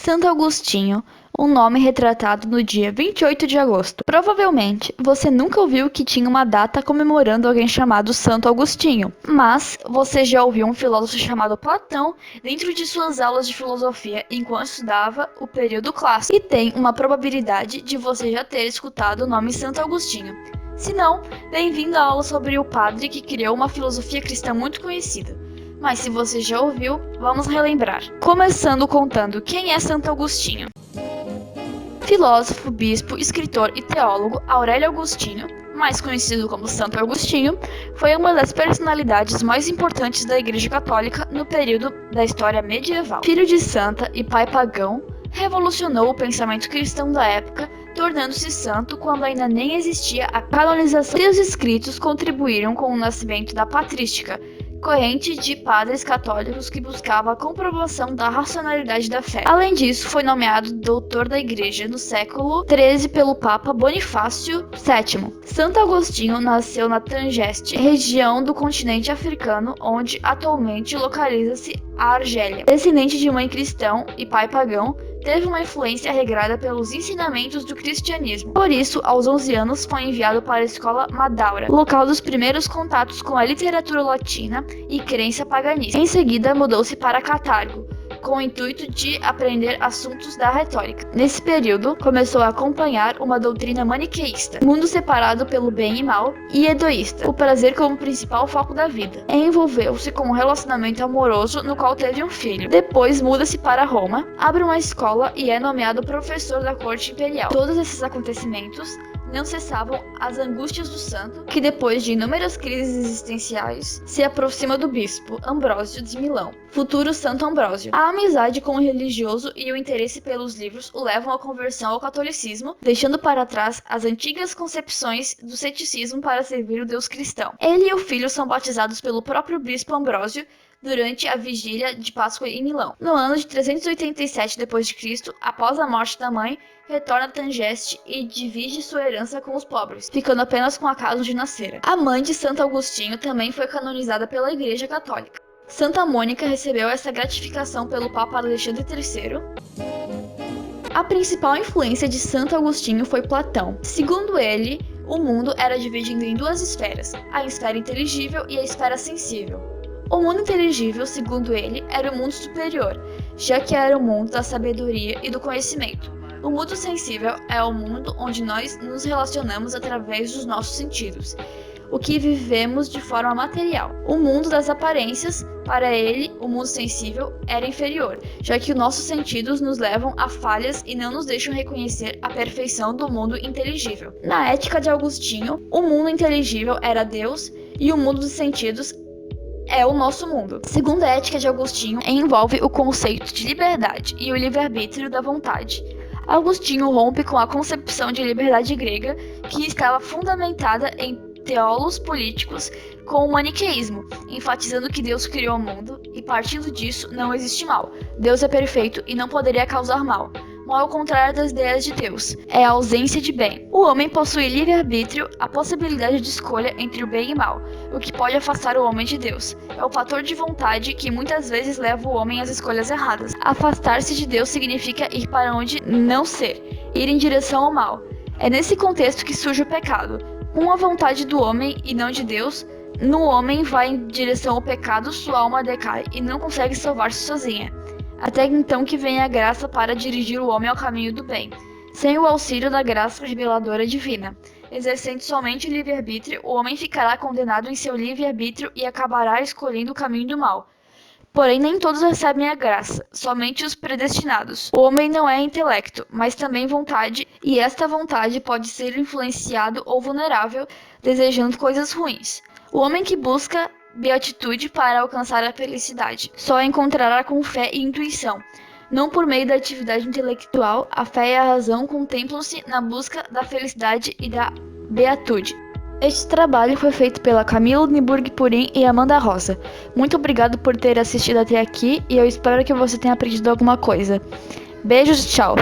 Santo Agostinho, um nome retratado no dia 28 de agosto. Provavelmente, você nunca ouviu que tinha uma data comemorando alguém chamado Santo Agostinho, mas você já ouviu um filósofo chamado Platão dentro de suas aulas de filosofia enquanto estudava o período clássico, e tem uma probabilidade de você já ter escutado o nome Santo Agostinho. Se não, bem-vindo à aula sobre o padre que criou uma filosofia cristã muito conhecida. Mas se você já ouviu, vamos relembrar. Começando contando quem é Santo Agostinho. Filósofo, bispo, escritor e teólogo Aurélio Agostinho, mais conhecido como Santo Agostinho, foi uma das personalidades mais importantes da Igreja Católica no período da história medieval. Filho de santa e pai pagão, revolucionou o pensamento cristão da época, tornando-se santo quando ainda nem existia a canonização. Seus escritos contribuíram com o nascimento da patrística, corrente de padres católicos que buscava a comprovação da racionalidade da fé. Além disso, foi nomeado doutor da Igreja no século XIII pelo Papa Bonifácio VII. Santo Agostinho nasceu na Tangeste, região do continente africano, onde atualmente localiza-se a Argélia. Descendente de mãe cristã e pai pagão, teve uma influência regrada pelos ensinamentos do cristianismo. Por isso, aos 11 anos, foi enviado para a escola Madaura, local dos primeiros contatos com a literatura latina e crença paganista. Em seguida, mudou-se para Cartago, com o intuito de aprender assuntos da retórica. Nesse período, começou a acompanhar uma doutrina maniqueísta, mundo separado pelo bem e mal, e edoísta, o prazer como principal foco da vida. Envolveu-se com um relacionamento amoroso no qual teve um filho. Depois muda-se para Roma, abre uma escola e é nomeado professor da corte imperial. Todos esses acontecimentos não cessavam as angústias do santo, que depois de inúmeras crises existenciais, se aproxima do bispo Ambrósio de Milão, futuro Santo Ambrósio. A amizade com o religioso e o interesse pelos livros o levam à conversão ao catolicismo, deixando para trás as antigas concepções do ceticismo para servir o Deus cristão. Ele e o filho são batizados pelo próprio bispo Ambrósio durante a vigília de Páscoa em Milão. No ano de 387 d.C., após a morte da mãe, retorna a Tangeste e divide sua herança com os pobres, ficando apenas com a casa onde nascera. A mãe de Santo Agostinho também foi canonizada pela Igreja Católica. Santa Mônica recebeu essa gratificação pelo Papa Alexandre III. A principal influência de Santo Agostinho foi Platão. Segundo ele, o mundo era dividido em duas esferas, a esfera inteligível e a esfera sensível. O mundo inteligível, segundo ele, era o mundo superior, já que era o mundo da sabedoria e do conhecimento. O mundo sensível é o mundo onde nós nos relacionamos através dos nossos sentidos, o que vivemos de forma material. O mundo das aparências, para ele, o mundo sensível, era inferior, já que nossos sentidos nos levam a falhas e não nos deixam reconhecer a perfeição do mundo inteligível. Na ética de Agostinho, o mundo inteligível era Deus e o mundo dos sentidos é o nosso mundo. Segundo a ética de Agostinho, envolve o conceito de liberdade e o livre-arbítrio da vontade. Agostinho rompe com a concepção de liberdade grega, que estava fundamentada em teólogos políticos, com o maniqueísmo, enfatizando que Deus criou o mundo e, partindo disso, não existe mal. Deus é perfeito e não poderia causar mal. Mal ao contrário das ideias de Deus, é a ausência de bem. O homem possui livre-arbítrio, a possibilidade de escolha entre o bem e o mal, o que pode afastar o homem de Deus. É o fator de vontade que muitas vezes leva o homem às escolhas erradas. Afastar-se de Deus significa ir para onde não ser, ir em direção ao mal. É nesse contexto que surge o pecado. Com a vontade do homem e não de Deus, no homem vai em direção ao pecado, sua alma decai e não consegue salvar-se sozinha. Até então que vem a graça para dirigir o homem ao caminho do bem, sem o auxílio da graça reveladora divina. Exercendo somente o livre-arbítrio, o homem ficará condenado em seu livre-arbítrio e acabará escolhendo o caminho do mal. Porém, nem todos recebem a graça, somente os predestinados. O homem não é intelecto, mas também vontade, e esta vontade pode ser influenciado ou vulnerável, desejando coisas ruins. O homem que busca beatitude para alcançar a felicidade só a encontrará com fé e intuição. Não por meio da atividade intelectual, a fé e a razão contemplam-se na busca da felicidade e da beatitude. Este trabalho foi feito pela Camila Niburg Purim e Amanda Rosa. Muito obrigado por ter assistido até aqui e eu espero que você tenha aprendido alguma coisa. Beijos e tchau!